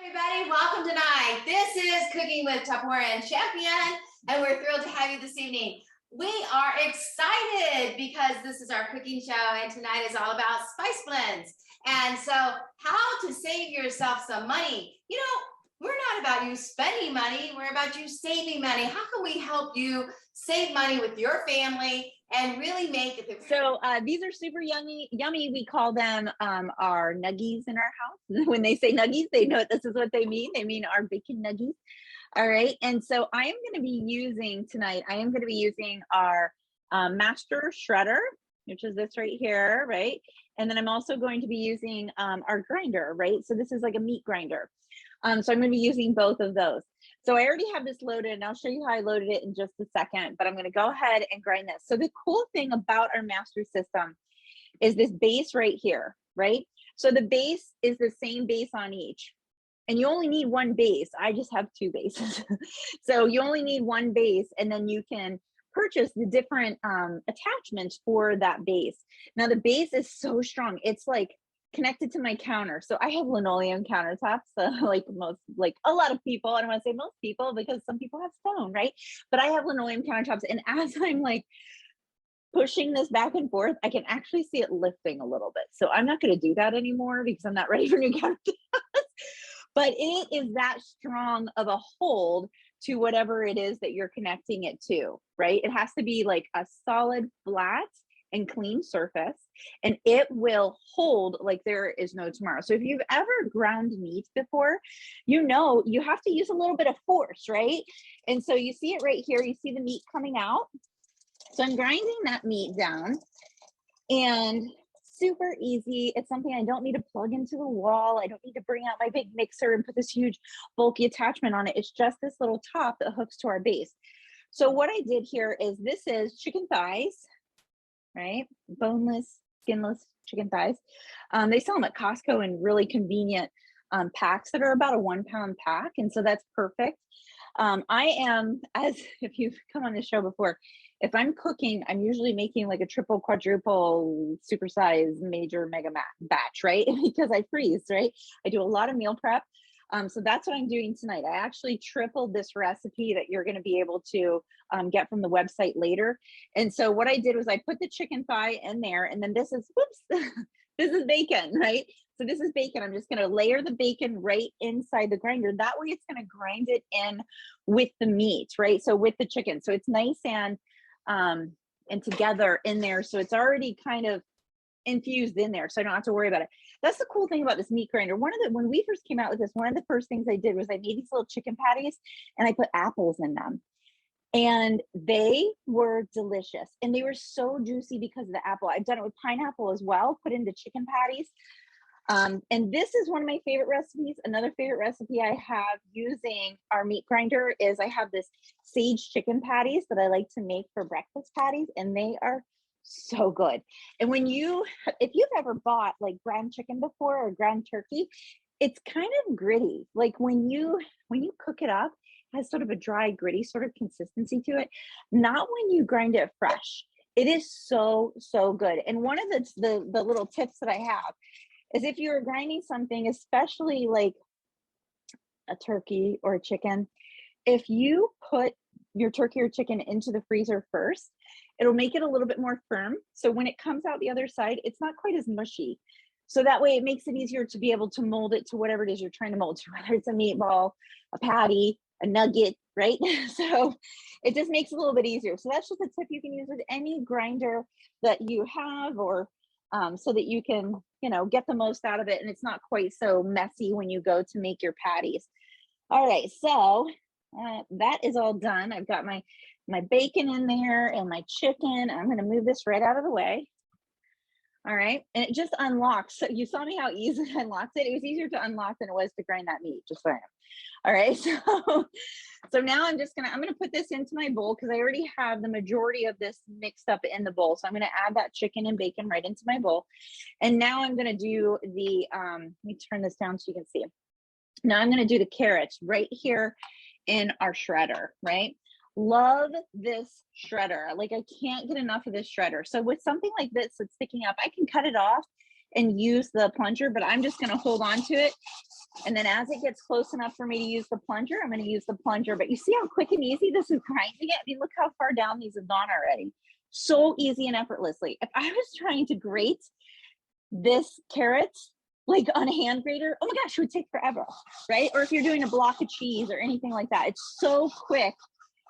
Everybody, welcome tonight. This is Cooking with Tupperware and Champion, and we're thrilled to have you this evening. We are excited because this is our cooking show, and tonight is all about spice blends. And so, how to save yourself some money. You know, we're not about you spending money, we're about you saving money. How can we help you save money with your family and really make it? So these are super yummy. We call them our nuggies in our house. When they say nuggies, they know this is what they mean. They mean our bacon nuggies. All right. And so I am going to be using tonight, our master shredder, which is this right here, right? And then I'm also going to be using our grinder, right? So this is like a meat grinder. So I'm going to be using both of those. So I already have this loaded, and I'll show you how I loaded it in just a second, but I'm going to go ahead and grind this. So the cool thing about our master system is this base right here, right? So the base is the same base on each, and you only need one base. I just have two bases. So you only need one base, and then you can purchase the different attachments for that base. Now the base is so strong. It's like connected to my counter. So I have linoleum countertops, so like a lot of people, I don't want to say most people because some people have stone, right? But I have linoleum countertops, and as I'm like pushing this back and forth, I can actually see it lifting a little bit. So I'm not going to do that anymore because I'm not ready for new countertops. But it is that strong of a hold to whatever it is that you're connecting it to, right? It has to be like a solid, flat, and clean surface, and it will hold like there is no tomorrow. So if you've ever ground meat before, you know you have to use a little bit of force, right? And so you see it right here, you see the meat coming out. So I'm grinding that meat down, and super easy. It's something I don't need to plug into the wall. I don't need to bring out my big mixer and put this huge bulky attachment on it. It's just this little top that hooks to our base. So what I did here is, this is chicken thighs, right? Boneless, skinless chicken thighs. They sell them at Costco in really convenient packs that are about a 1 pound pack. And so that's perfect. I am, as if you've come on the show before, if I'm cooking, I'm usually making like a triple, quadruple, supersize, major, mega batch, right? Because I freeze, right? I do a lot of meal prep. So that's what I'm doing tonight. I actually tripled this recipe that you're going to be able to get from the website later. And so what I did was I put the chicken thigh in there, and then this is, whoops, this is bacon, right? So this is bacon. I'm just going to layer the bacon right inside the grinder. That way it's going to grind it in with the meat, right? So with the chicken. So it's nice and together in there. So it's already kind of infused in there, so I don't have to worry about it. That's the cool thing about this meat grinder. When we first came out with this, one of the first things I did was I made these little chicken patties, and I put apples in them, and they were delicious, and they were so juicy because of the apple. I've done it with pineapple as well, put into chicken patties. And this is one of my favorite recipes. Another favorite recipe I have using our meat grinder is I have this sage chicken patties that I like to make for breakfast patties, and they are so good. And if you've ever bought like ground chicken before, or ground turkey, it's kind of gritty. Like when you cook it up, it has sort of a dry, gritty sort of consistency to it. Not when you grind it fresh. It is so good. And one of the little tips that I have is, if you're grinding something, especially like a turkey or a chicken, if you put your turkey or chicken into the freezer first, it'll make it a little bit more firm. So when it comes out the other side, it's not quite as mushy. So that way it makes it easier to be able to mold it to whatever it is you're trying to mold to, whether it's a meatball, a patty, a nugget, right? So it just makes it a little bit easier. So that's just a tip you can use with any grinder that you have, or so that you can, get the most out of it, and it's not quite so messy when you go to make your patties. All right, so that is all done. I've got my bacon in there and my chicken. I'm going to move this right out of the way. All right, and it just unlocks. So you saw me how easy I unlocked it. It was easier to unlock than it was to grind that meat, just so I know. All right, so now I'm gonna put this into my bowl, because I already have the majority of this mixed up in the bowl. So I'm gonna add that chicken and bacon right into my bowl. And now I'm gonna do the, let me turn this down so you can see. Now I'm gonna do the carrots right here in our shredder, right? Love this shredder. Like, I can't get enough of this shredder. So with something like this that's sticking up, I can cut it off and use the plunger, but I'm just going to hold on to it And then as it gets close enough for me to use the plunger, I'm going to use the plunger. But you see how quick and easy this is grinding it? I mean, look how far down these have gone already. So easy and effortlessly. If I was trying to grate this carrot like on a hand grater, oh my gosh, it would take forever, right? Or if you're doing a block of cheese or anything like that, it's so quick.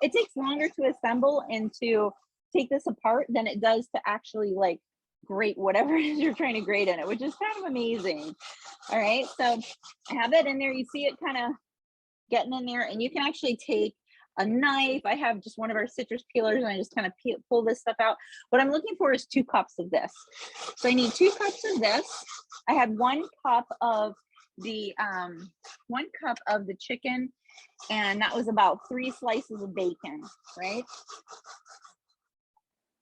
It takes longer to assemble and to take this apart than it does to actually like grate whatever it is you're trying to grate in it, which is kind of amazing. All right, so I have it in there. You see it kind of getting in there, and you can actually take a knife. I have just one of our citrus peelers, and I just kind of pull this stuff out. What I'm looking for is 2 cups of this. So I need 2 cups of this. I had 1 cup of the 1 cup of the chicken, and that was about 3 slices of bacon, right?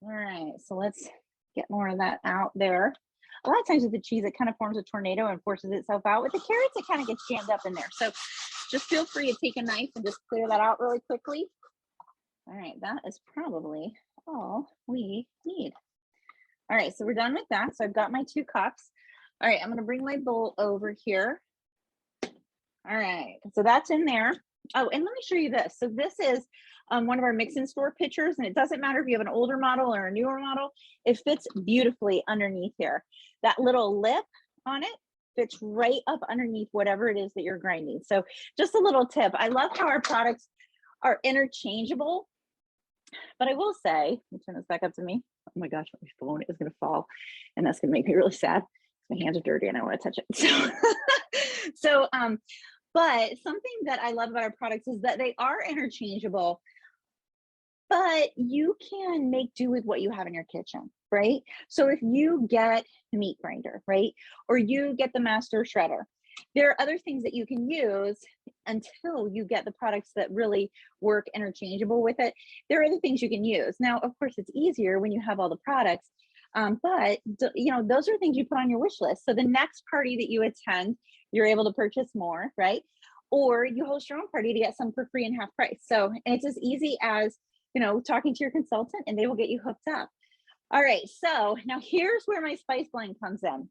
All right, so let's get more of that out there. A lot of times with the cheese, it kind of forms a tornado and forces itself out. With the carrots, it kind of gets jammed up in there. So just feel free to take a knife and just clear that out really quickly. All right, that is probably all we need. All right, so we're done with that. So I've got my 2 cups. All right, I'm gonna bring my bowl over here. All right, so that's in there. Oh, and let me show you this. So this is one of our mix and store pitchers, and it doesn't matter if you have an older model or a newer model, it fits beautifully underneath here. That little lip on it fits right up underneath whatever it is that you're grinding. So just a little tip. I love how our products are interchangeable, but I will say, let me turn this back up to me. Oh my gosh, my phone is gonna fall, and that's gonna make me really sad. My hands are dirty and I want to touch it. But something that I love about our products is that they are interchangeable, but you can make do with what you have in your kitchen, right? So if you get the meat grinder, right? Or you get the master shredder, there are other things that you can use until you get the products that really work interchangeable with it. There are other things you can use. Now, of course, it's easier when you have all the products, but you know, those are things you put on your wish list. So the next party that you attend, you're able to purchase more, right? Or you host your own party to get some for free and half price. So, and it's as easy as, you know, talking to your consultant and they will get you hooked up. All right, so now here's where my spice blend comes in.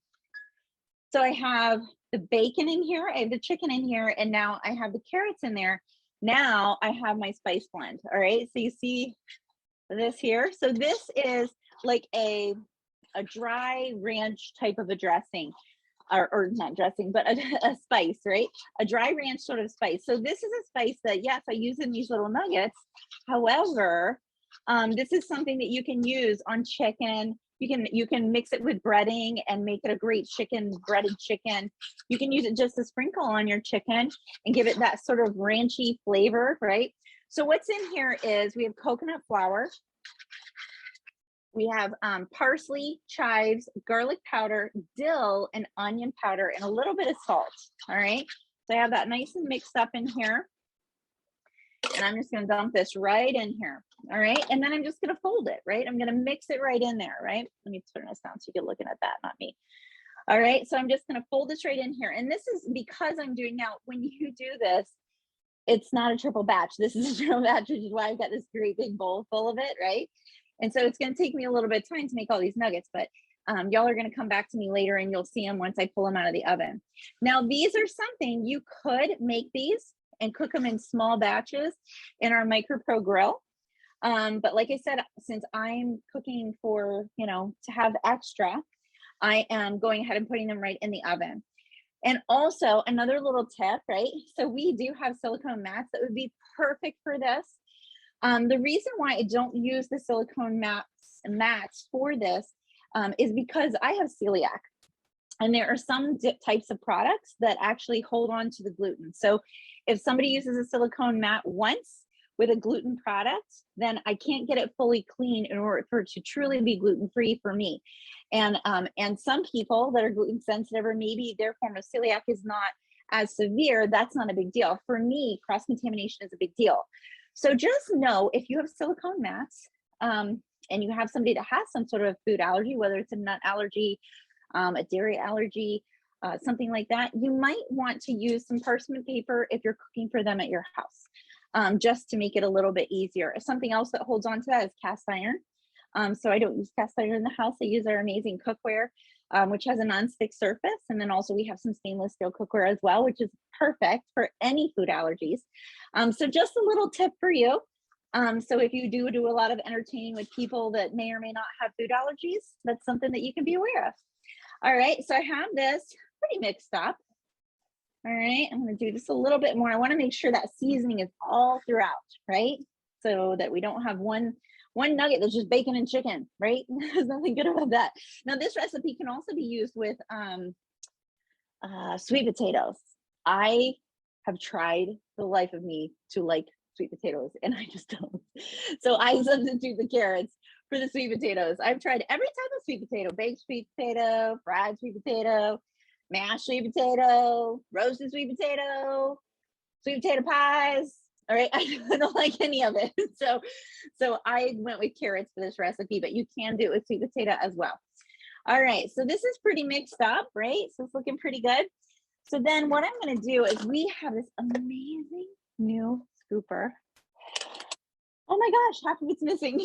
So I have the bacon in here, I have the chicken in here, and now I have the carrots in there. Now I have my spice blend. All right, so you see this here. So this is like a dry ranch type of a dressing, or not dressing, but a spice, right? A dry ranch sort of spice. So this is a spice that, yes, I use in these little nuggets. However, this is something that you can use on chicken. You can mix it with breading and make it a great breaded chicken. You can use it just to sprinkle on your chicken and give it that sort of ranchy flavor, right? So what's in here is we have coconut flour. We have parsley, chives, garlic powder, dill, and onion powder, and a little bit of salt. All right. So I have that nice and mixed up in here. And I'm just going to dump this right in here. All right. And then I'm just going to fold it, right? I'm going to mix it right in there, right? Let me turn this down so you're looking at that, not me. All right. So I'm just going to fold this right in here. And this is because I'm doing now, when you do this, it's not a triple batch. This is a triple batch, which is why I've got this great big bowl full of it, right? And so it's going to take me a little bit of time to make all these nuggets, but y'all are going to come back to me later and you'll see them once I pull them out of the oven. Now, these are something you could make these and cook them in small batches in our MicroPro grill. But like I said, since I'm cooking for, you know, to have extra, I am going ahead and putting them right in the oven. And also another little tip, right? So we do have silicone mats that would be perfect for this. The reason why I don't use the silicone mats for this is because I have celiac. And there are some types of products that actually hold on to the gluten. So if somebody uses a silicone mat once with a gluten product, then I can't get it fully clean in order for it to truly be gluten-free for me. And some people that are gluten sensitive, or maybe their form of celiac is not as severe, that's not a big deal. For me, cross-contamination is a big deal. So just know if you have silicone mats and you have somebody that has some sort of food allergy, whether it's a nut allergy, a dairy allergy, something like that, you might want to use some parchment paper if you're cooking for them at your house, just to make it a little bit easier. Something else that holds on to that is cast iron. So I don't use cast iron in the house. I use our amazing cookware. which has a nonstick surface. And then also we have some stainless steel cookware as well, which is perfect for any food allergies. So just a little tip for you. So if you do a lot of entertaining with people that may or may not have food allergies, that's something that you can be aware of. All right, so I have this pretty mixed up. All right, I'm gonna do just a little bit more. I wanna make sure that seasoning is all throughout, right? So that we don't have one nugget that's just bacon and chicken, right? There's nothing good about that. Now this recipe can also be used with sweet potatoes. I have tried the life of me to like sweet potatoes and I just don't. So I substitute the carrots for the sweet potatoes. I've tried every type of sweet potato: baked sweet potato, fried sweet potato, mashed sweet potato, roasted sweet potato pies. All right, I don't like any of it. So I went with carrots for this recipe, but you can do it with sweet potato as well. All right, so this is pretty mixed up, right? So it's looking pretty good. So then what I'm gonna do is we have this amazing new scooper. Oh my gosh, half of it's missing.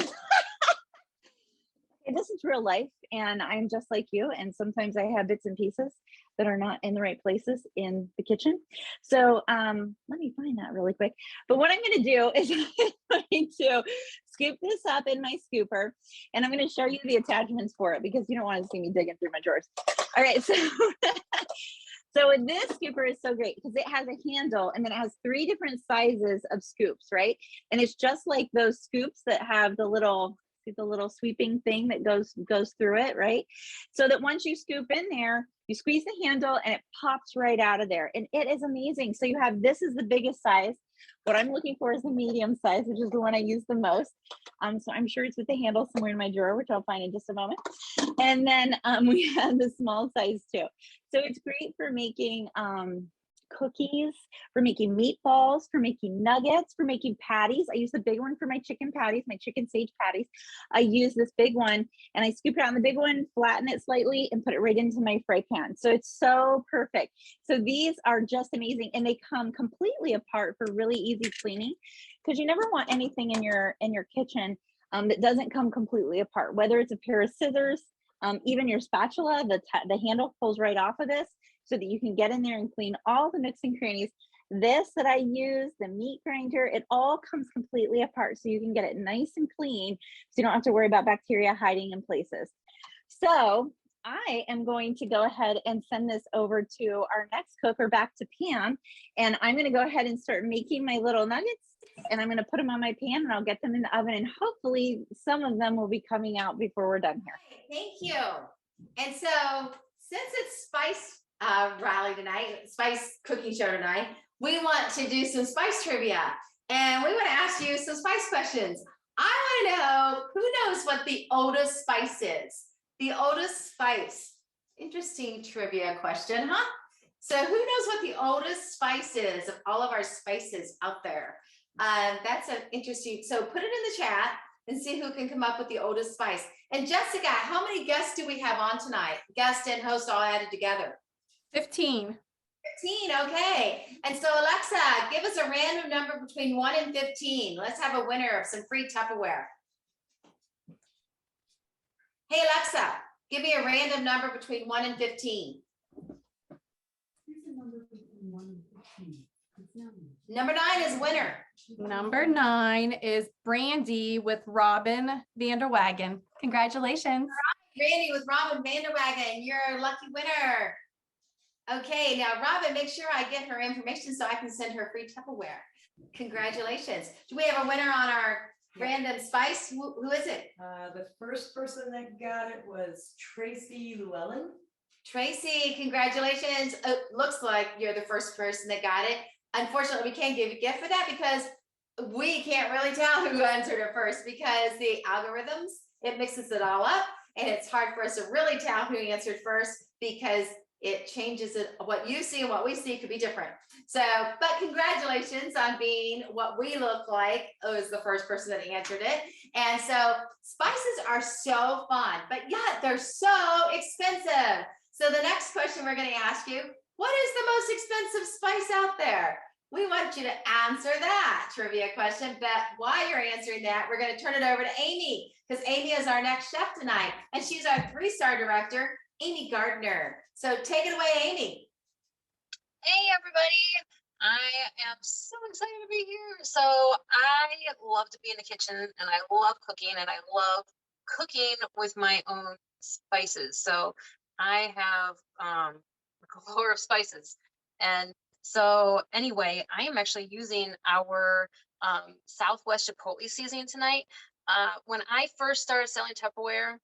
Okay, this is real life and I'm just like you. And sometimes I have bits and pieces that are not in the right places in the kitchen. So let me find that really quick. But what I'm gonna do is I'm going to scoop this up in my scooper and I'm gonna show you the attachments for it because you don't wanna see me digging through my drawers. All right, so so this scooper is so great because it has a handle and then it has 3 different sizes of scoops, right? And it's just like those scoops that have the little sweeping thing that goes through it, right? So that once you scoop in there, you squeeze the handle and it pops right out of there. And it is amazing. So you have, this is the biggest size. What I'm looking for is the medium size, which is the one I use the most. So I'm sure it's with the handle somewhere in my drawer, which I'll find in just a moment. And then we have the small size too. So it's great for making cookies, for making meatballs, for making nuggets, for making patties. I use the big one for my chicken patties, my chicken sage patties. I use this big one and I scoop it out in the big one, flatten it slightly and put it right into my fry pan. So it's so perfect. So these are just amazing and they come completely apart for really easy cleaning because you never want anything in your kitchen that doesn't come completely apart, whether it's a pair of scissors, even your spatula, the handle pulls right off of this so that you can get in there and clean all the nooks and crannies. This that I use, the meat grinder, it all comes completely apart so you can get it nice and clean so you don't have to worry about bacteria hiding in places. So I am going to go ahead and send this over to our next cooker, back to Pam, and I'm gonna go ahead and start making my little nuggets and I'm gonna put them on my pan and I'll get them in the oven and hopefully some of them will be coming out before we're done here. Thank you. And so since it's spice rally tonight, spice cooking show tonight, we want to do some spice trivia and we want to ask you some spice questions. I want to know who knows what the oldest spice is. The oldest spice. Interesting trivia question, huh? So who knows what the oldest spice is of all of our spices out there? That's an interesting, so put it in the chat and see who can come up with the oldest spice. And Jessica, how many guests do we have on tonight? Guest and host all added together. 15. 15, okay. And so Alexa, give us a random number between 1 and 15. Let's have a winner of some free Tupperware. Hey Alexa, give me a random number between 1 and 15. Number 9 is winner. Number 9 is Brandy with Robin Vanderwagen. Congratulations. Randy with Robin Vanderwagen, you're a lucky winner. Okay, now Robin, make sure I get her information so I can send her free Tupperware. Congratulations. Do we have a winner on our random spice? Who is it? The first person that got it was Tracy Llewellyn. Tracy, congratulations. Looks like you're the first person that got it. Unfortunately, we can't give you a gift for that because we can't really tell who answered it first because the algorithms, it mixes it all up and it's hard for us to really tell who answered first because it changes it. What you see and what we see could be different. So, but congratulations on being what we look like as the first person that answered it. And so spices are so fun, but yet they're so expensive. So the next question we're going to ask you, what is the most expensive spice out there? We want you to answer that trivia question, but while you're answering that, we're going to turn it over to Amy because Amy is our next chef tonight and she's our 3-star director Amy Gardner. So take it away, Amy. Hey everybody, I am so excited to be here. So I love to be in the kitchen and I love cooking and I love cooking with my own spices. So I have a galore of spices. And so anyway, I am actually using our Southwest Chipotle seasoning tonight. When I first started selling Tupperware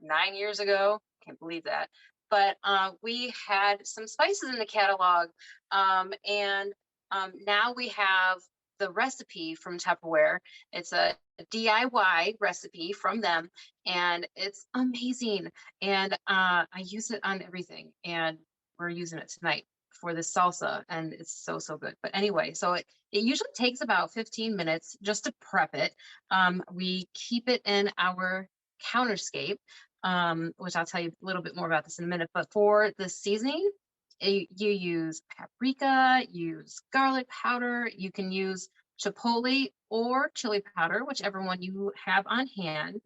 9 years ago, can't believe that, but we had some spices in the catalog, and now we have the recipe from Tupperware. It's a DIY recipe from them, and it's amazing. And I use it on everything, and we're using it tonight for the salsa, and it's so, so good. But anyway, so it usually takes about 15 minutes just to prep it. We keep it in our counterscape, which I'll tell you a little bit more about this in a minute. But for the seasoning, you use paprika, use garlic powder, you can use chipotle or chili powder, whichever one you have on hand.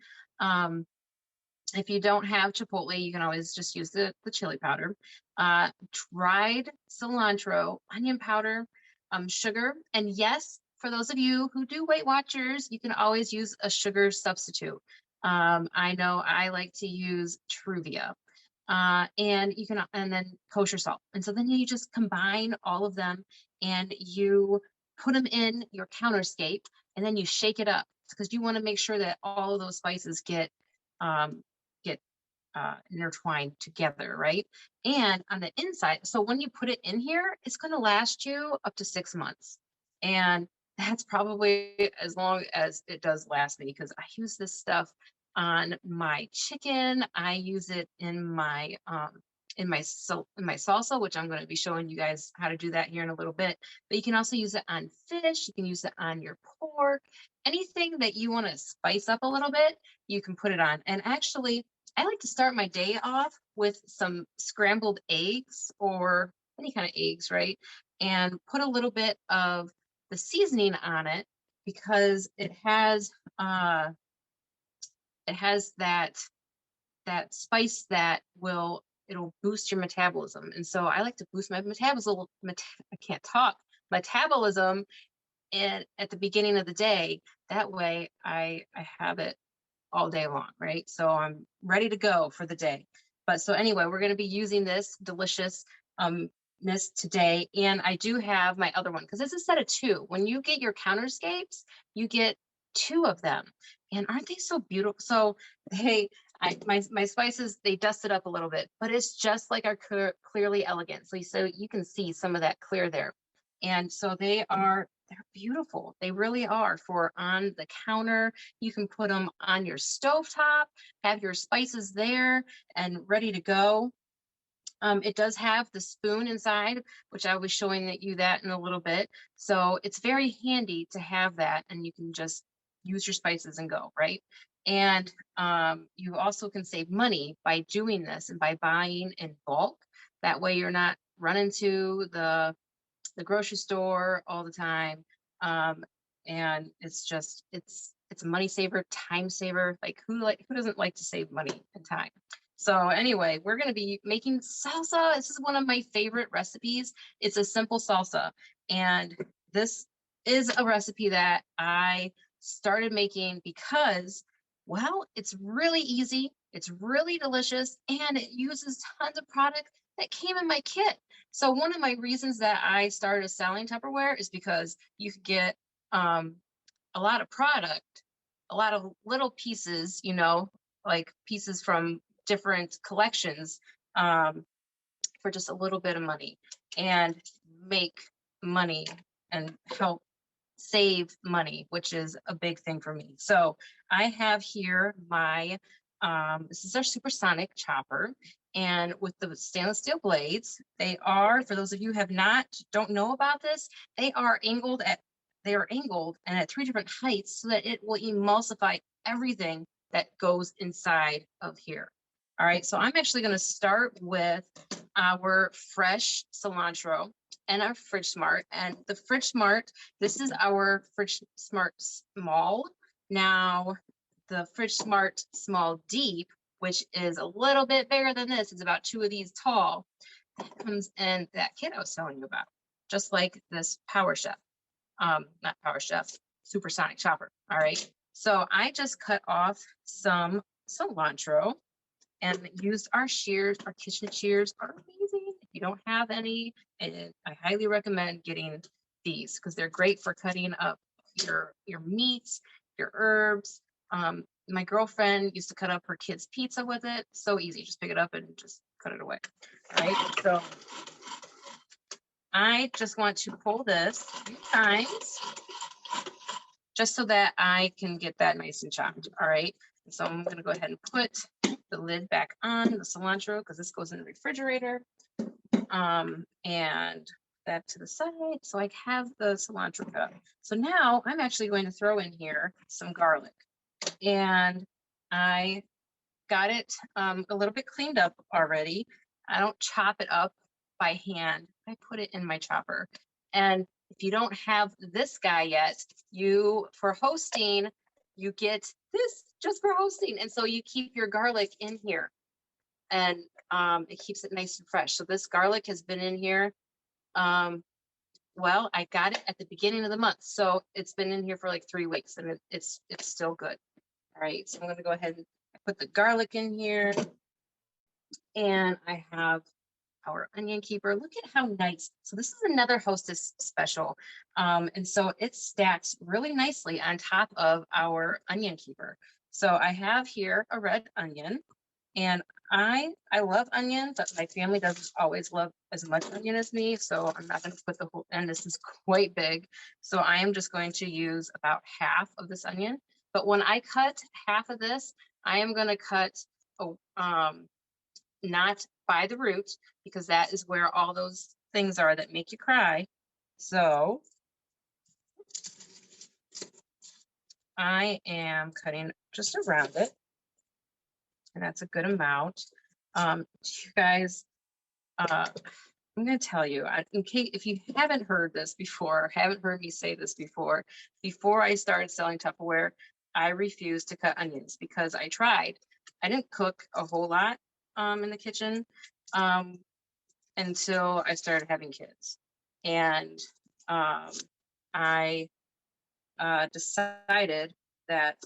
If you don't have chipotle, you can always just use the chili powder. Dried cilantro, onion powder, sugar. And yes, for those of you who do Weight Watchers, you can always use a sugar substitute. I know I like to use Truvia. And then kosher salt. And so then you just combine all of them and you put them in your counterscape and then you shake it up because you want to make sure that all of those spices get um, intertwined together, right? And on the inside, so when you put it in here, it's going to last you up to 6 months. And that's probably as long as it does last me because I use this stuff on my chicken. I use it in my salsa, which I'm going to be showing you guys how to do that here in a little bit. But you can also use it on fish. You can use it on your pork. Anything that you want to spice up a little bit, you can put it on. And actually, I like to start my day off with some scrambled eggs or any kind of eggs, right? And put a little bit of the seasoning on it because it has that spice that it'll boost your metabolism. And so I like to boost my metabolism. I can't talk. Metabolism at the beginning of the day. That way I have it all day long, right? So I'm ready to go for the day. But so anyway, we're going to be using this delicious today. And I do have my other one because it's a set of two. When you get your counterscapes, you get two of them. And aren't they so beautiful? So my spices, they dusted up a little bit, but it's just like our Clearly Elegant. So you can see some of that clear there. And so they're beautiful. They really are for on the counter. You can put them on your stovetop, have your spices there and ready to go. It does have the spoon inside, which I was showing you that in a little bit. So it's very handy to have that and you can just use your spices and go, right? And you also can save money by doing this and by buying in bulk. That way you're not running to the grocery store all the time. And it's a money saver, time saver. Like who doesn't like to save money and time? So anyway, we're going to be making salsa. This is one of my favorite recipes. It's a simple salsa. And this is a recipe that I started making because, well, it's really easy. It's really delicious and it uses tons of product that came in my kit. So one of my reasons that I started selling Tupperware is because you could get a lot of product, a lot of little pieces, like pieces from different collections for just a little bit of money and make money and help save money, which is a big thing for me. So I have here this is our supersonic chopper. And with the stainless steel blades, they are, for those of you who don't know about this, they are angled and at 3 different heights so that it will emulsify everything that goes inside of here. All right, so I'm actually going to start with our fresh cilantro and our Fridge Smart. And the Fridge Smart, this is our Fridge Smart Small. Now, the Fridge Smart Small Deep, which is a little bit bigger than this. It's about 2 of these tall. That comes in that kit I was telling you about, just like this Power Chef, not Power Chef, supersonic chopper. All right. So I just cut off some cilantro and used our shears. Our kitchen shears are amazing. If you don't have any, and I highly recommend getting these because they're great for cutting up your meats, your herbs. My girlfriend used to cut up her kids' pizza with it. So easy, just pick it up and just cut it away. All right, so I just want to pull this 3 times just so that I can get that nice and chopped. All right, so I'm gonna go ahead and put the lid back on the cilantro because this goes in the refrigerator. And that to the side. So I have the cilantro cut up. So now I'm actually going to throw in here some garlic. And I got it a little bit cleaned up already. I don't chop it up by hand. I put it in my chopper. And if you don't have this guy yet, for hosting, you get this just for hosting. And so you keep your garlic in here and it keeps it nice and fresh. So this garlic has been in here. Well, I got it at the beginning of the month. So it's been in here for like 3 weeks and it's still good. All right, so I'm gonna go ahead and put the garlic in here. And I have our onion keeper. Look at how nice. So this is another Hostess special. And so it stacks really nicely on top of our onion keeper. So I have here a red onion and I love onion, but my family doesn't always love as much onion as me. So I'm not going to put the whole, and this is quite big. So I am just going to use about half of this onion. But when I cut half of this, I am going to cut, not by the root, because that is where all those things are that make you cry. So I am cutting just around it. And that's a good amount. You guys, I'm going to tell you, in case if you haven't heard this before, haven't heard me say this before I started selling Tupperware, I refused to cut onions because I tried. I didn't cook a whole lot in the kitchen until I started having kids. And I decided that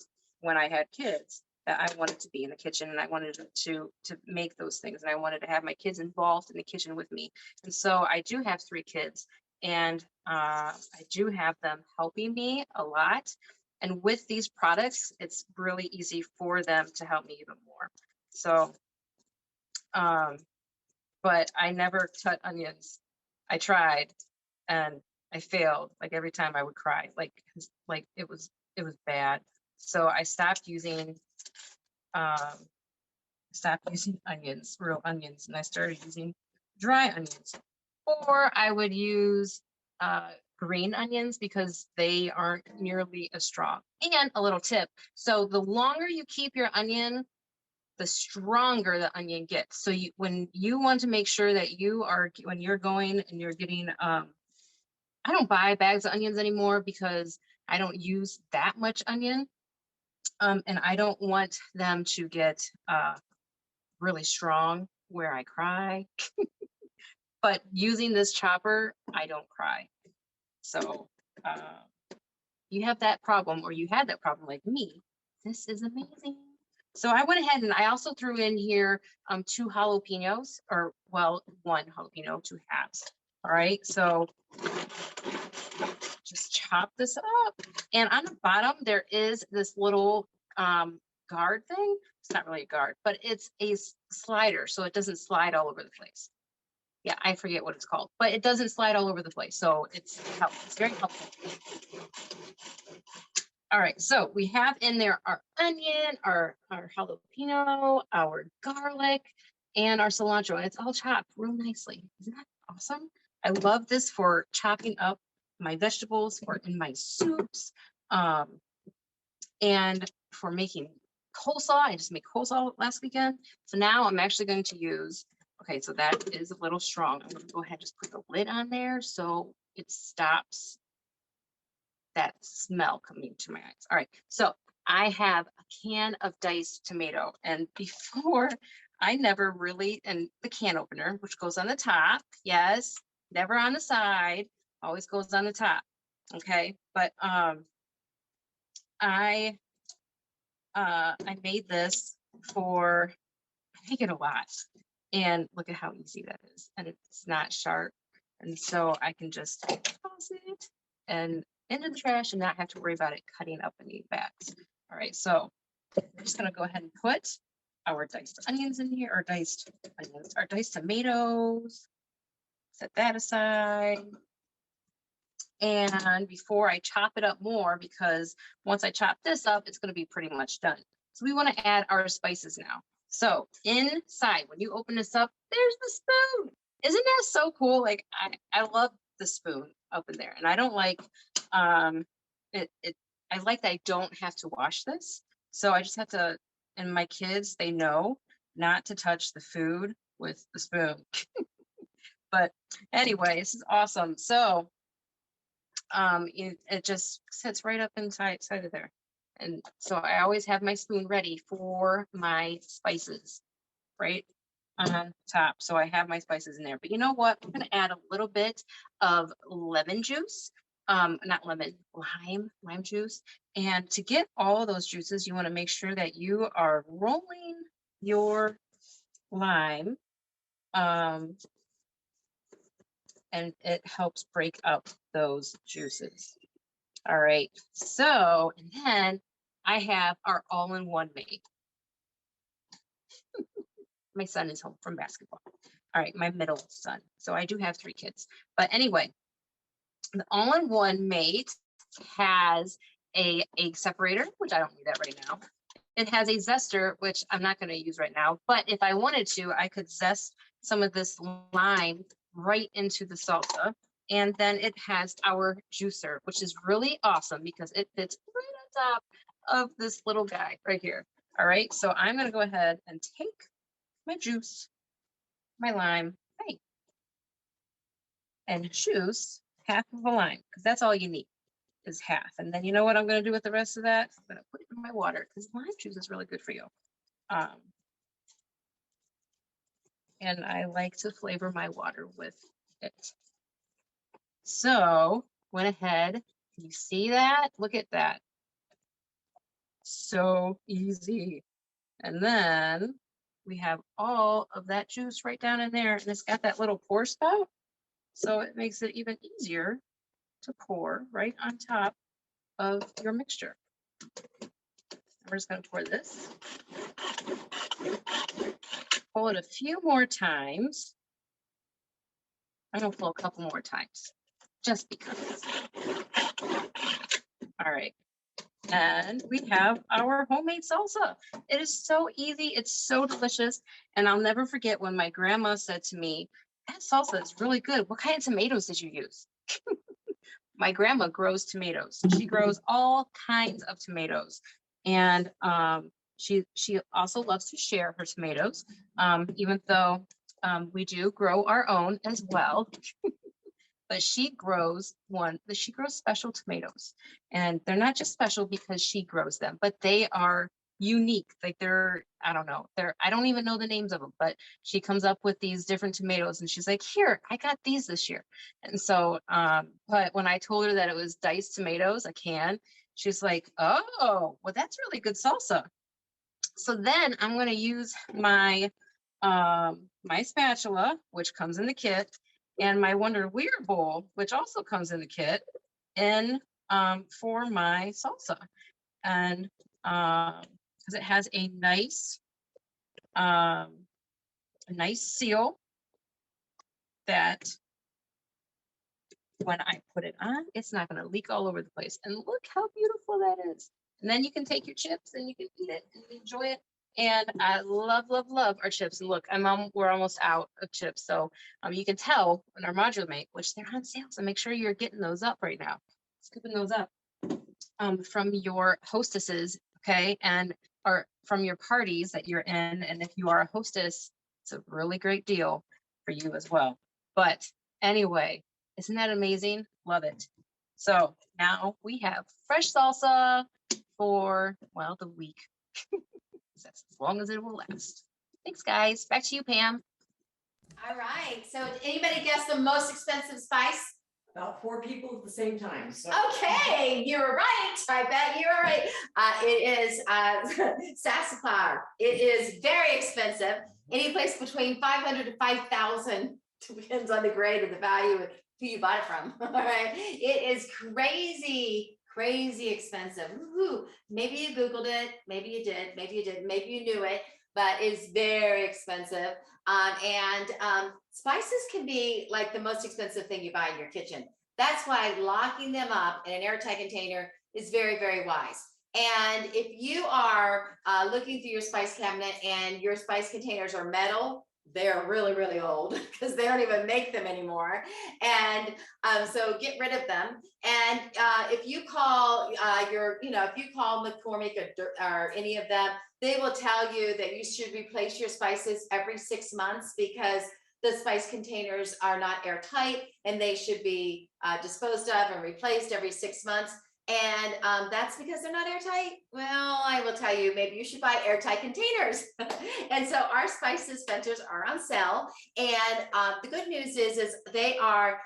when I had kids, that I wanted to be in the kitchen and I wanted to make those things. And I wanted to have my kids involved in the kitchen with me. And so I do have 3 kids and I do have them helping me a lot. And with these products, it's really easy for them to help me even more. So, but I never cut onions. I tried and I failed. Like every time I would cry, like it was bad. So I stopped using onions, real onions, and I started using dry onions. Or I would use green onions because they aren't nearly as strong. And a little tip, so the longer you keep your onion, the stronger the onion gets. So when you want to make sure that when you're going and you're getting, I don't buy bags of onions anymore because I don't use that much onion. And I don't want them to get really strong where I cry. But using this chopper, I don't cry. So you have that problem or you had that problem like me. This is amazing. So I went ahead and I also threw in here 2 jalapenos, or well, 1 jalapeno, 2 halves. All right, so just chop this up. And on the bottom, there is this little guard thing. It's not really a guard, but it's a slider, so it doesn't slide all over the place. Yeah, I forget what it's called, but it doesn't slide all over the place. So it's helpful. It's very helpful. All right, so we have in there our onion, our jalapeno, our garlic, and our cilantro, and it's all chopped real nicely. Isn't that awesome? I love this for chopping up my vegetables or in my soups, and for making coleslaw. I just made coleslaw last weekend. So now I'm actually going to use, okay, so that is a little strong. I'm going to go ahead and just put the lid on there so it stops that smell coming to my eyes. All right, so I have a can of diced tomato. And before, I never really, and the can opener, which goes on the top, yes, never on the side, always goes on the top. Okay, but I made this for, I make it a lot. And look at how easy that is. And it's not sharp. And so I can just toss it and into the trash and not have to worry about it cutting up any bags. All right, so I'm just gonna go ahead and put our diced onions in here, or diced onions, our diced tomatoes. Set that aside. And before I chop it up more, because once I chop this up, it's gonna be pretty much done. So we wanna add our spices now. So inside, when you open this up, there's the spoon. Isn't that so cool? Like I love the spoon up in there, and I don't like I like that I don't have to wash this. So I just have to, and my kids, they know not to touch the food with the spoon. But anyway, this is awesome. So it just sits right up inside of there. And so I always have my spoon ready for my spices right on top. So I have my spices in there. But you know what? I'm going to add a little bit of lemon juice. Not lemon, lime juice. And to get all those juices, you want to make sure that you are rolling your lime. And it helps break up those juices. All right, so, and then I have our all-in-one made. My son is home from basketball. All right, my middle son. So I do have 3 kids. But anyway, the all-in-one mate has a egg separator, which I don't need that right now. It has a zester, which I'm not going to use right now. But if I wanted to, I could zest some of this lime right into the salsa. And then it has our juicer, which is really awesome because it fits right on top of this little guy right here. All right, so I'm going to go ahead and take my juice, my lime, right, and juice half of a lime, because that's all you need is half. And then you know what I'm going to do with the rest of that? I'm going to put it in my water because lime juice is really good for you. And I like to flavor my water with it. So went ahead, you see that? Look at that. So easy. And then we have all of that juice right down in there, and it's got that little pour spout. So it makes it even easier to pour right on top of your mixture. We're just going to pour this. Pull it a few more times. I'm going to pull a couple more times just because. All right. And we have our homemade salsa. It is so easy. It's so delicious. And I'll never forget when my grandma said to me, that salsa is really good. What kind of tomatoes did you use? My grandma grows tomatoes. She grows all kinds of tomatoes. And she also loves to share her tomatoes, even though we do grow our own as well. But she grows special tomatoes, and they're not just special because she grows them, but they are unique. Like I don't even know the names of them, but she comes up with these different tomatoes and she's like, here, I got these this year. And so, but when I told her that it was diced tomatoes, a can, she's like, oh, well, that's really good salsa. So then I'm going to use my my spatula, which comes in the kit, and my Wonder Weir bowl, which also comes in the kit, in for my salsa. And because it has a nice seal that when I put it on, it's not going to leak all over the place. And look how beautiful that is. And then you can take your chips and you can eat it and enjoy it. And I love, love, love our chips. And look, we're almost out of chips. So you can tell in our modular mate, which they're on sale. So make sure you're getting those up right now. Scooping those up from your hostesses, okay? Or from your parties that you're in. And if you are a hostess, it's a really great deal for you as well. But anyway, isn't that amazing? Love it. So now we have fresh salsa for, well, the week. That's as long as it will last. Thanks, guys. Back to you, Pam. All right. So did anybody guess the most expensive spice? About 4 people at the same time, so. Okay, you were right. I bet you were right. It is sassafras. It is very expensive. Any place between 500 to 5,000 depends on the grade and the value and who you bought it from. All right, it is crazy expensive. Woo-hoo. Maybe you Googled it. Maybe you did. Maybe you didn't. Maybe you knew it. But it's very expensive. Spices can be like the most expensive thing you buy in your kitchen. That's why locking them up in an airtight container is very, very wise. And if you are looking through your spice cabinet and your spice containers are metal, they're really, really old because they don't even make them anymore. And so get rid of them. And if you call if you call McCormick or any of them, they will tell you that you should replace your spices every 6 months because the spice containers are not airtight and they should be disposed of and replaced every 6 months. And that's because they're not airtight. Well, I will tell you, maybe you should buy airtight containers. And so our spice dispensers are on sale. And the good news is they are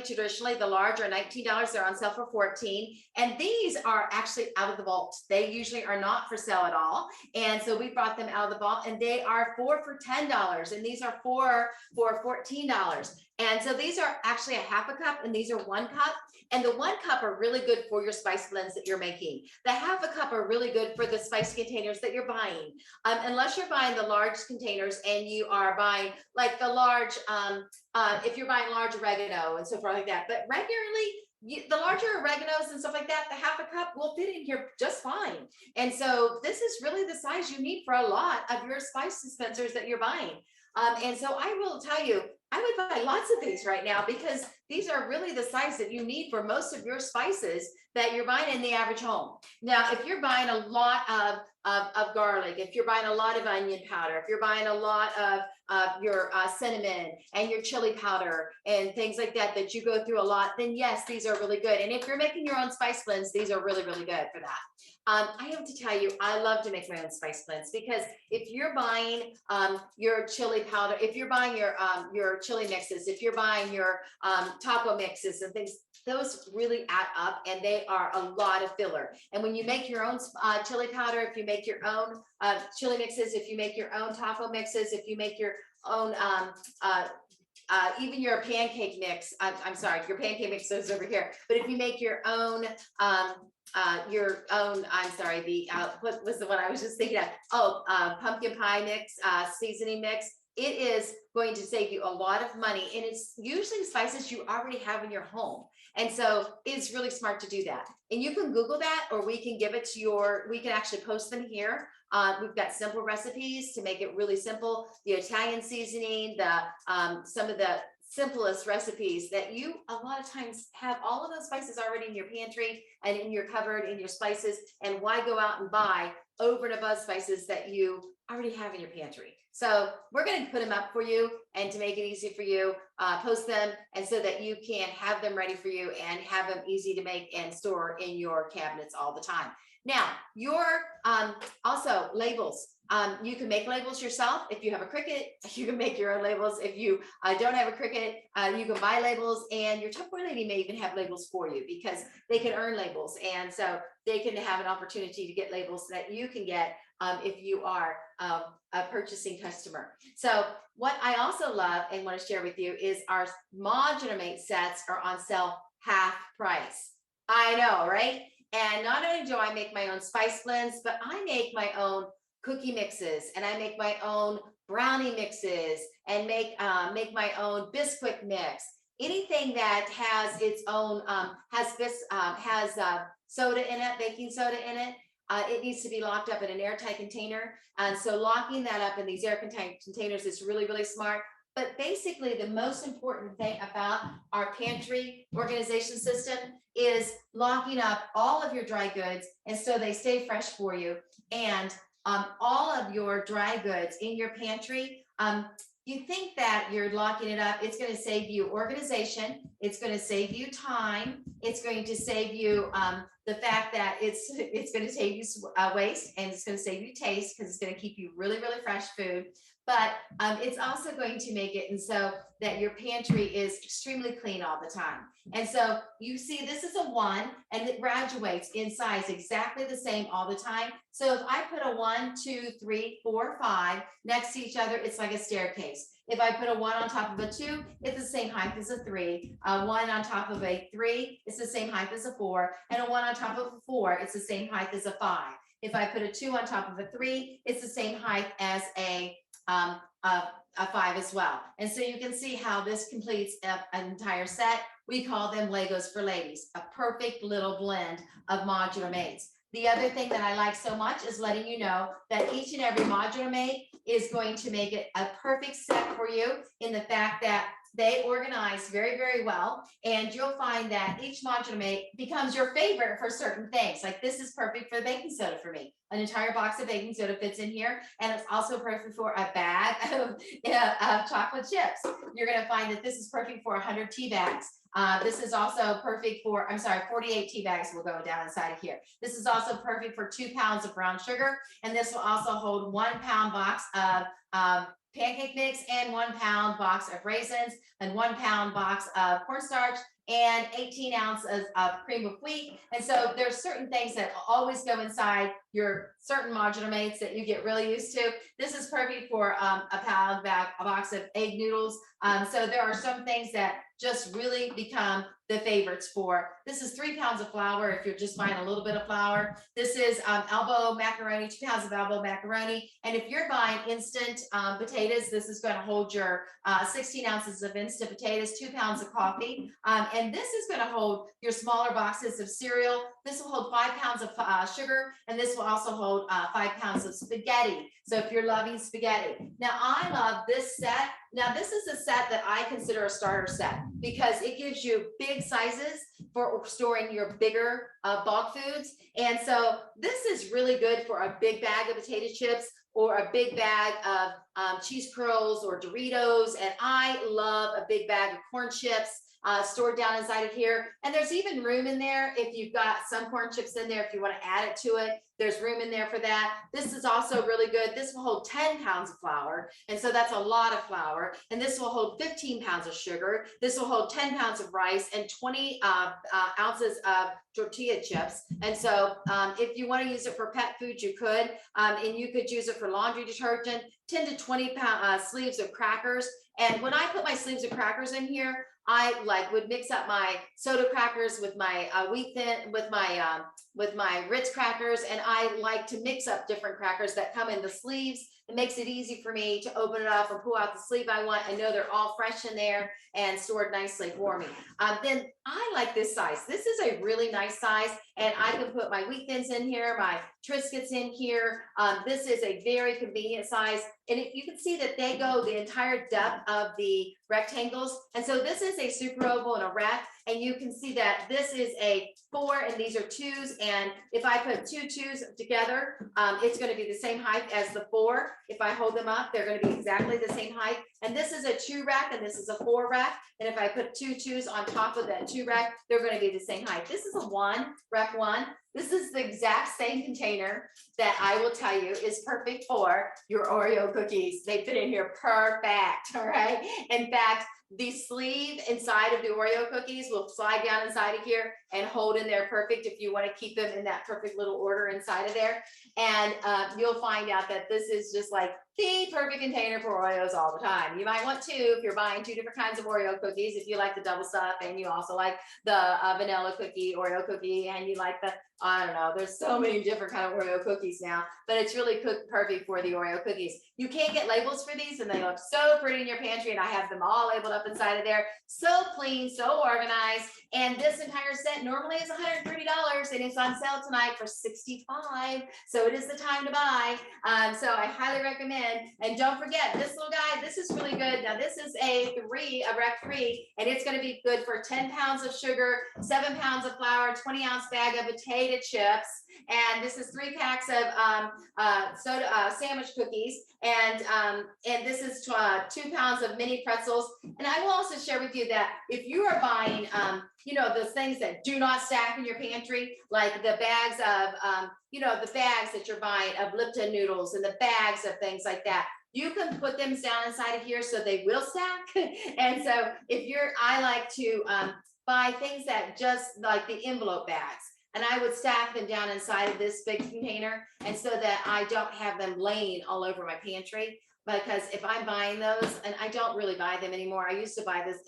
traditionally the large are $19. They're on sale for $14. And these are actually out of the vault. They usually are not for sale at all. And so we brought them out of the vault and they are 4 for $10. And these are 4 for $14. And so these are actually a half a cup and these are 1 cup. And the 1 cup are really good for your spice blends that you're making. The half a cup are really good for the spice containers that you're buying. Unless you're buying the large containers and you are buying like the large, if you're buying large oregano and so forth like that. But regularly, the larger oreganos and stuff like that, the half a cup will fit in here just fine. And so this is really the size you need for a lot of your spice dispensers that you're buying. And so I will tell you, I would buy lots of these right now because these are really the size that you need for most of your spices that you're buying in the average home. Now, if you're buying a lot of garlic, if you're buying a lot of onion powder, if you're buying a lot of your cinnamon and your chili powder and things like that, that you go through a lot, then yes, these are really good. And if you're making your own spice blends, these are really, really good for that. I have to tell you, I love to make my own spice blends because if you're buying your chili powder, if you're buying your chili mixes, if you're buying your taco mixes and things, those really add up and they are a lot of filler. And when you make your own chili powder, if you make your own chili mixes, if you make your own taco mixes, if you make your own even your pancake mix, I'm sorry, your pancake mix is over here. But if you make your own, I'm sorry, what was the one I was just thinking of? Oh, pumpkin pie mix, seasoning mix. It is going to save you a lot of money. And it's usually spices you already have in your home. And so it's really smart to do that. And you can Google that, or we can give it to we can actually post them here. We've got simple recipes to make it really simple. The Italian seasoning, some of the simplest recipes that you a lot of times have all of those spices already in your pantry and in your cupboard, in your spices. And why go out and buy over and above spices that you already have in your pantry? So we're going to put them up for you and to make it easy for you, post them and so that you can have them ready for you and have them easy to make and store in your cabinets all the time. Now, your also labels. You can make labels yourself. If you have a Cricut, you can make your own labels. If you don't have a Cricut, you can buy labels, and your Tupperware lady may even have labels for you because they can earn labels. And so they can have an opportunity to get labels that you can get if you are a purchasing customer. So what I also love and want to share with you is our modular mate sets are on sale half price. I know, right? And not only do I make my own spice blends, but I make my own cookie mixes and I make my own brownie mixes and make my own Bisquick mix. Anything that has its own, has soda in it, baking soda in it, it needs to be locked up in an airtight container. And so locking that up in these airtight containers is really, really smart. But basically the most important thing about our pantry organization system is locking up all of your dry goods and so they stay fresh for you. And all of your dry goods in your pantry, you think that you're locking it up. It's going to save you organization. It's going to save you time. It's going to save you the fact that it's going to save you waste, and it's going to save you taste, because it's going to keep you really, really fresh food. But it's also going to make it and so that your pantry is extremely clean all the time. And so you see, this is a 1, and it graduates in size exactly the same all the time. So if I put a 1, 2, 3, 4, 5 next to each other, it's like a staircase. If I put a 1 on top of a 2, it's the same height as a 3. A 1 on top of a 3, it's the same height as a 4. And a 1 on top of a 4, it's the same height as a 5. If I put a 2 on top of a 3, it's the same height as a 5 as well. And so you can see how this completes an entire set. We call them Legos for ladies, a perfect little blend of modular mates. The other thing that I like so much is letting you know that each and every modular mate is going to make it a perfect set for you, in the fact that they organize very, very well. And you'll find that each modular mate becomes your favorite for certain things. Like this is perfect for baking soda for me. An entire box of baking soda fits in here. And it's also perfect for a bag of chocolate chips. You're going to find that this is perfect for 100 tea bags. This is also perfect for, 48 tea bags will go down inside of here. This is also perfect for 2 pounds of brown sugar. And this will also hold 1 pound box of pancake mix, and 1 pound box of raisins, and 1 pound box of cornstarch, and 18 ounces of cream of wheat. And so there's certain things that always go inside your certain modular mates that you get really used to. This is perfect for a box of egg noodles. So there are some things that just really become the favorites for. This is 3 pounds of flour if you're just buying a little bit of flour. This is elbow macaroni, 2 pounds of elbow macaroni. And if you're buying instant potatoes, this is going to hold your 16 ounces of instant potatoes, 2 pounds of coffee. And this is going to hold your smaller boxes of cereal. This will hold 5 pounds of sugar, and this will also hold 5 pounds of spaghetti. So if you're loving spaghetti. Now I love this set. Now this is a set that I consider a starter set, because it gives you big sizes for storing your bigger bulk foods. And so this is really good for a big bag of potato chips, or a big bag of cheese curls or Doritos. And I love a big bag of corn chips stored down inside of here. And there's even room in there if you've got some corn chips in there, if you want to add it to it. There's room in there for that. This is also really good. This will hold 10 pounds of flour. And so that's a lot of flour. And this will hold 15 pounds of sugar. This will hold 10 pounds of rice, and 20 ounces of tortilla chips. And so if you want to use it for pet food, you could. And you could use it for laundry detergent, 10 to 20 sleeves of crackers. And when I put my sleeves of crackers in here, I would mix up my soda crackers with my wheat thin, with my Ritz crackers, and I like to mix up different crackers that come in the sleeves. It makes it easy for me to open it up and pull out the sleeve I want. I know they're all fresh in there and stored nicely for me. Then I like this size. This is a really nice size, and I can put my wheat thins in here, my Triscuits in here. This is a very convenient size, and you can see that they go the entire depth of the rectangles. And so this is a super oval and a rect, and you can see that this is a 4 and these are 2s. And if I put 2 2s together, it's going to be the same height as the 4. If I hold them up, they're going to be exactly the same height. And this is a 2 rack, and this is a 4 rack. And if I put 2 2s on top of that 2 rack, they're going to be the same height. This is a 1, rack 1. This is the exact same container that I will tell you is perfect for your Oreo cookies. They fit in here perfect, all right? In fact, the sleeve inside of the Oreo cookies will slide down inside of here and hold in there perfect if you want to keep them in that perfect little order inside of there. And you'll find out that this is just like the perfect container for Oreos all the time. You might want to, if you're buying 2 different kinds of Oreo cookies, if you like the double stuff and you also like the vanilla cookie, Oreo cookie, and you like the, I don't know, there's so many different kind of Oreo cookies now, but it's really perfect for the Oreo cookies. You can't get labels for these, and they look so pretty in your pantry, and I have them all labeled up inside of there. So clean, so organized. And this entire set normally is $130, and it's on sale tonight for $65. So it is the time to buy. So I highly recommend in. And don't forget this little guy, this is really good. Now this is a rec 3, and it's going to be good for 10 pounds of sugar, 7 pounds of flour, 20-ounce bag of potato chips. And this is 3 packs of sandwich cookies. And this is 2 pounds of mini pretzels. And I will also share with you that if you are buying, those things that do not stack in your pantry, like the bags of, the bags that you're buying of Lipton noodles and the bags of things like that, you can put them down inside of here so they will stack. And so I like to buy things that just like the envelope bags. And I would stack them down inside of this big container, and so that I don't have them laying all over my pantry. Because if I'm buying those, and I don't really buy them anymore, I used to buy this,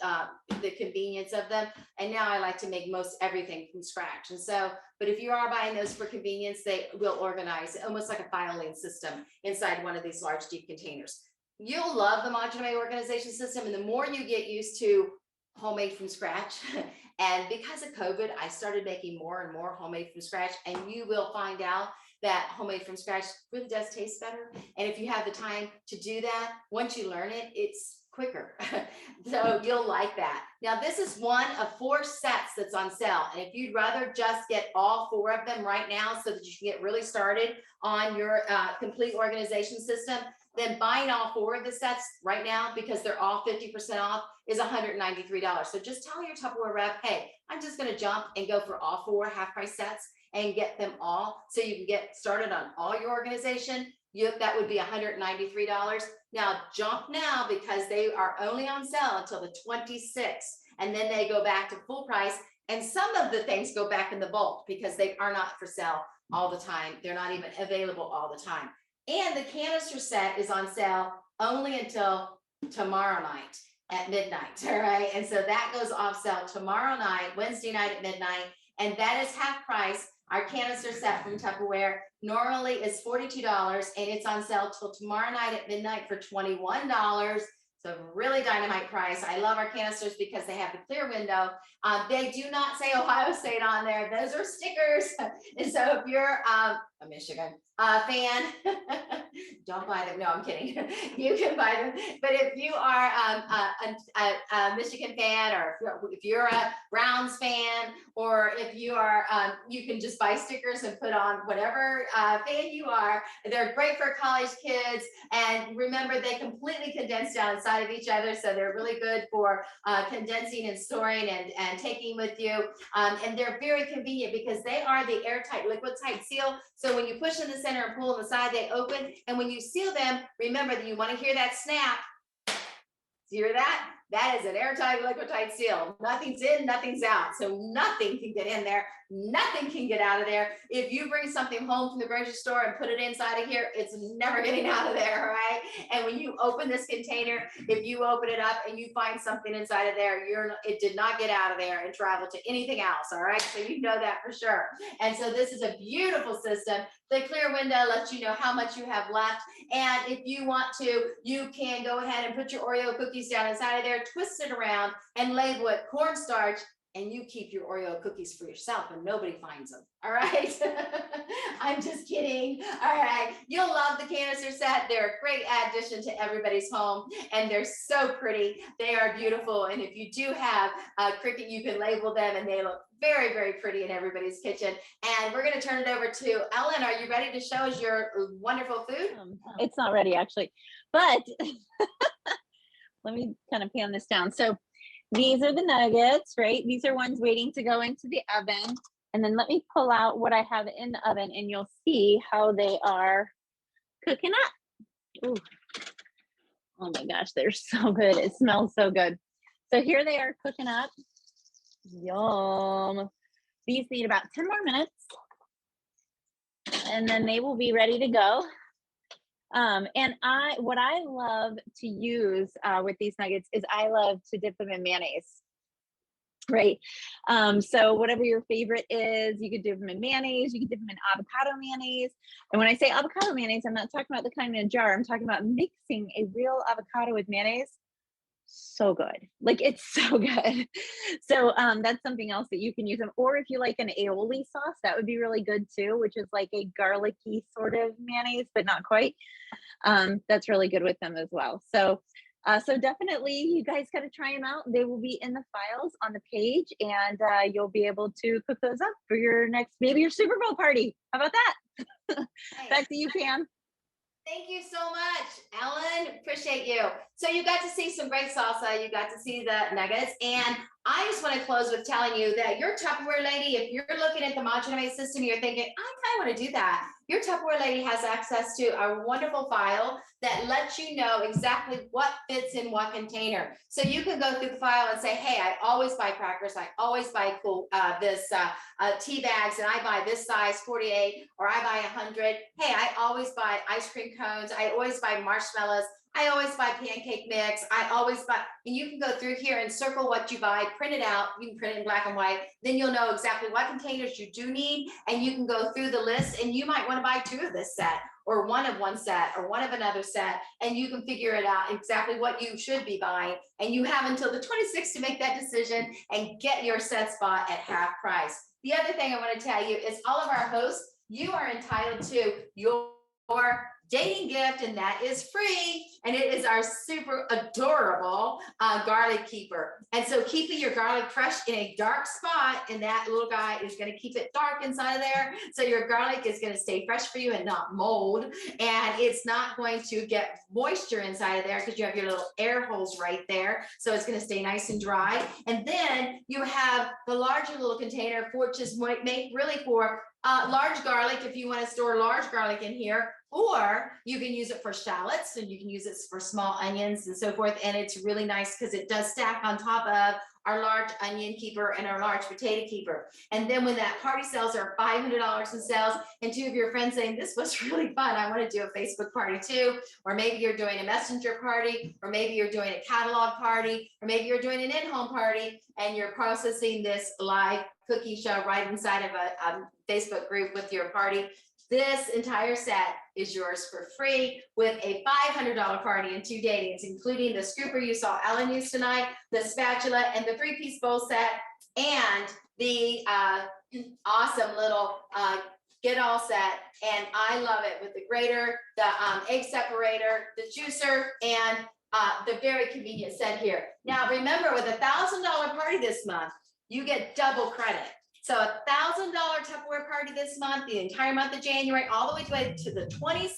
the convenience of them, and now I like to make most everything from scratch. And so, but if you are buying those for convenience, they will organize almost like a filing system inside one of these large deep containers. You'll love the modular organization system, and the more you get used to homemade from scratch. And because of COVID, I started making more and more homemade from scratch, and you will find out that homemade from scratch really does taste better. And if you have the time to do that, once you learn it, it's quicker. So you'll like that. Now, this is one of 4 sets that's on sale. And if you'd rather just get all 4 of them right now so that you can get really started on your complete organization system, then buying all 4 of the sets right now, because they're all 50% off, is $193. So just tell your Tupperware rep, hey, I'm just going to jump and go for all 4 half price sets and get them all so you can get started on all your organization. That would be $193. Now jump now, because they are only on sale until the 26th, and then they go back to full price. And some of the things go back in the bulk because they are not for sale all the time. They're not even available all the time. And the canister set is on sale only until tomorrow night at midnight. All right. And so that goes off sale tomorrow night, Wednesday night at midnight. And that is half price. Our canister set from Tupperware normally is $42, and it's on sale till tomorrow night at midnight for $21. So really dynamite price. I love our canisters because they have the clear window. They do not say Ohio State on there. Those are stickers. And so if you're a Michigan fan, don't buy them. No, I'm kidding. You can buy them. But if you are a Michigan fan, or if you're a Browns fan, or if you are, you can just buy stickers and put on whatever fan you are. They're great for college kids. And remember, they completely condense down inside of each other. So they're really good for condensing and storing and taking with you. And they're very convenient because they are the airtight, liquid tight seal. So when you push in the center and pull on the side, they open. And when you seal them, remember that you want to hear that snap. Hear that? That is an airtight, liquid tight seal. Nothing's in, nothing's out. So nothing can get in there. Nothing can get out of there. If you bring something home from the grocery store and put it inside of here, it's never getting out of there, right? And when you open this container, if you open it up and you find something inside of there, it did not get out of there and travel to anything else, all right? So you know that for sure. And so this is a beautiful system. The clear window lets you know how much you have left. And if you want to, you can go ahead and put your Oreo cookies down inside of there, twist it around, and label it cornstarch, and you keep your Oreo cookies for yourself and nobody finds them. All right. I'm just kidding. All right. You'll love the canister set. They're a great addition to everybody's home, and they're so pretty. They are beautiful. And if you do have Cricut, you can label them, and they look very, very pretty in everybody's kitchen. And we're going to turn it over to Ellen. Are you ready to show us your wonderful food? It's not ready actually, but let me kind of pan this down. So these are the nuggets, right? These are ones waiting to go into the oven. And then let me pull out what I have in the oven, and you'll see how they are cooking up. Ooh. Oh my gosh, they're so good. It smells so good. So here they are cooking up. Yum. These need about 10 more minutes, and then they will be ready to go. And what I love to use with these nuggets is I love to dip them in mayonnaise, right? So whatever your favorite is, you could dip them in mayonnaise, you could dip them in avocado mayonnaise. And when I say avocado mayonnaise, I'm not talking about the kind in a jar. I'm talking about mixing a real avocado with mayonnaise. so good. Like it's so good. So that's something else that you can use them. Or if you like an aioli sauce, that would be really good too, which is like a garlicky sort of mayonnaise, but not quite. That's really good with them as well. So definitely you guys got to try them out. They will be in the files on the page, and you'll be able to cook those up for your next, maybe your Super Bowl party. How about that? Back to you, Pam. Thank you so much, Ellen. Appreciate you. So you got to see some great salsa. You got to see the nuggets. And I just want to close with telling you that your Tupperware lady, if you're looking at the Modulate system, you're thinking, I kind of want to do that. Your Tupperware lady has access to a wonderful file that lets you know exactly what fits in what container. So you can go through the file and say, hey, I always buy crackers. I always buy tea bags, and I buy this size 48, or I buy 100. Hey, I always buy ice cream cones. I always buy marshmallows. I always buy pancake mix. I always buy, and you can go through here and circle what you buy, print it out. You can print it in black and white. Then you'll know exactly what containers you do need, and you can go through the list, and you might want to buy 2 of this set, or 1 of one set, or 1 of another set, and you can figure it out exactly what you should be buying. And you have until the 26th to make that decision and get your set spot at half price. The other thing I want to tell you is all of our hosts, you are entitled to your dating gift, and that is free, and it is our super adorable garlic keeper. And so keeping your garlic fresh in a dark spot, and that little guy is going to keep it dark inside of there, so your garlic is going to stay fresh for you and not mold, and it's not going to get moisture inside of there because you have your little air holes right there, so it's going to stay nice and dry. And then you have the larger little container, for which is made really for large garlic, if you want to store large garlic in here, or you can use it for shallots, and you can use it for small onions and so forth. And it's really nice because it does stack on top of our large onion keeper and our large potato keeper. And then when that party sales are $500 in sales, and 2 of your friends saying, this was really fun, I want to do a Facebook party too, or maybe you're doing a messenger party, or maybe you're doing a catalog party, or maybe you're doing an in-home party, and you're processing this live cooking show right inside of a Facebook group with your party. This entire set is yours for free with a $500 party and 2 datings, including the scooper you saw Ellen use tonight, the spatula, and the 3-piece bowl set, and the awesome little get all set. And I love it with the grater, the egg separator, the juicer, and the very convenient set here. Now remember, with a $1,000 party this month, you get double credit. So $1,000 Tupperware party this month, the entire month of January, all the way to the 26th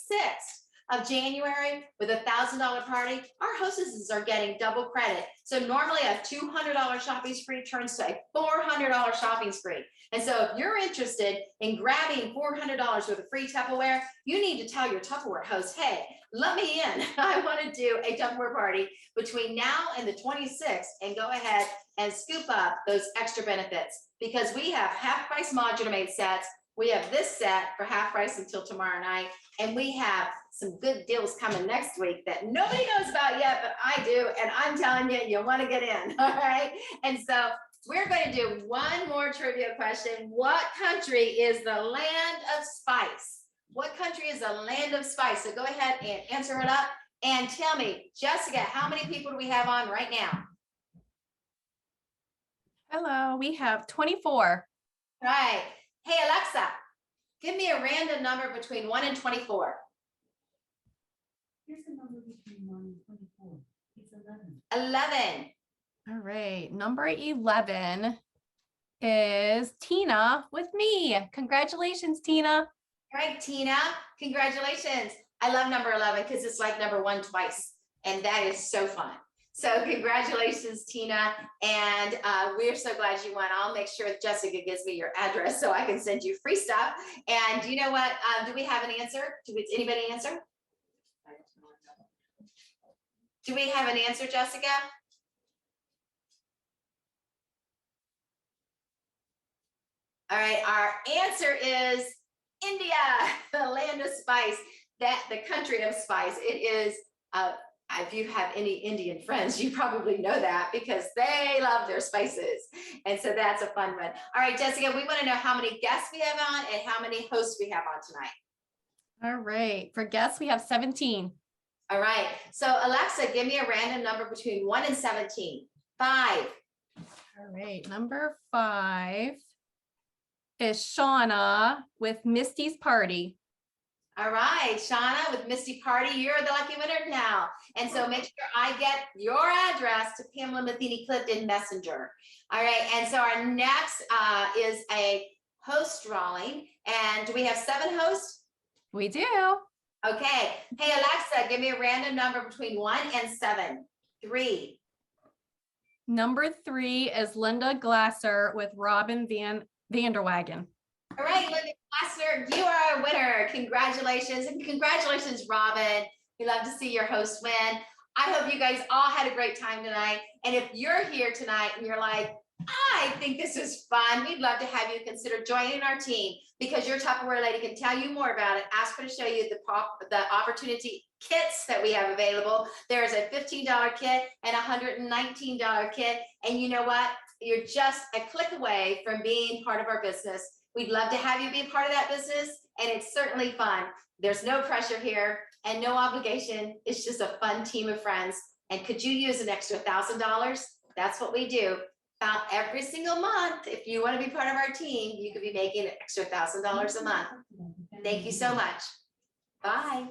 of January with a $1,000 party, our hostesses are getting double credit. So normally a $200 shopping spree turns to a $400 shopping spree. And so if you're interested in grabbing $400 with a free Tupperware, you need to tell your Tupperware host, hey, let me in. I want to do a Tupperware party between now and the 26th, and go ahead and scoop up those extra benefits, because we have half price modular made sets. We have this set for half price until tomorrow night. And we have some good deals coming next week that nobody knows about yet, but I do. And I'm telling you, you want to get in. All right. And so we're going to do one more trivia question. What country is the land of spice? What country is the land of spice? So go ahead and answer it up and tell me, Jessica, how many people do we have on right now? Hello, we have 24. Right. Hey, Alexa, give me a random number between 1 and 24. Here's a number between 1 and 24. It's 11. 11. All right, number 11 is Tina with me. Congratulations, Tina. All right, Tina, congratulations. I love number 11 because it's like number 1 twice, and that is so fun. So congratulations, Tina, and we're so glad you won. I'll make sure Jessica gives me your address so I can send you free stuff. And you know what? Do we have an answer? Anybody answer? Do we have an answer, Jessica? All right, our answer is India, the land of spice, the country of spice. It is, if you have any Indian friends, you probably know that because they love their spices. And so that's a fun one. All right, Jessica, we want to know how many guests we have on and how many hosts we have on tonight. All right, for guests, we have 17. All right. So Alexa, give me a random number between 1 and 17. 5. All right, number 5 is Shauna with Misty's Party. All right, Shauna with Misty Party, you're the lucky winner now. And so make sure I get your address to Pamela Matheny Clift in Messenger. All right, and so our next is a host drawing. And do we have 7 hosts? We do. Okay. Hey, Alexa, give me a random number between 1 and 7. 3. Number 3 is Linda Glasser with Robin Vanderwagen. All right, Linda Glasser, you are a winner. Congratulations. And congratulations, Robin. We love to see your host win. I hope you guys all had a great time tonight. And if you're here tonight and you're like, I think this is fun, we'd love to have you consider joining our team, because your Tupperware lady can tell you more about it. Ask her to show you the opportunity kits that we have available. There is a $15 kit and a $119 kit. And you know what? You're just a click away from being part of our business. We'd love to have you be a part of that business, and it's certainly fun. There's no pressure here and no obligation. It's just a fun team of friends. And could you use an extra $1,000? That's what we do. Every single month, if you want to be part of our team, you could be making an extra $1,000 a month. Thank you so much. Bye.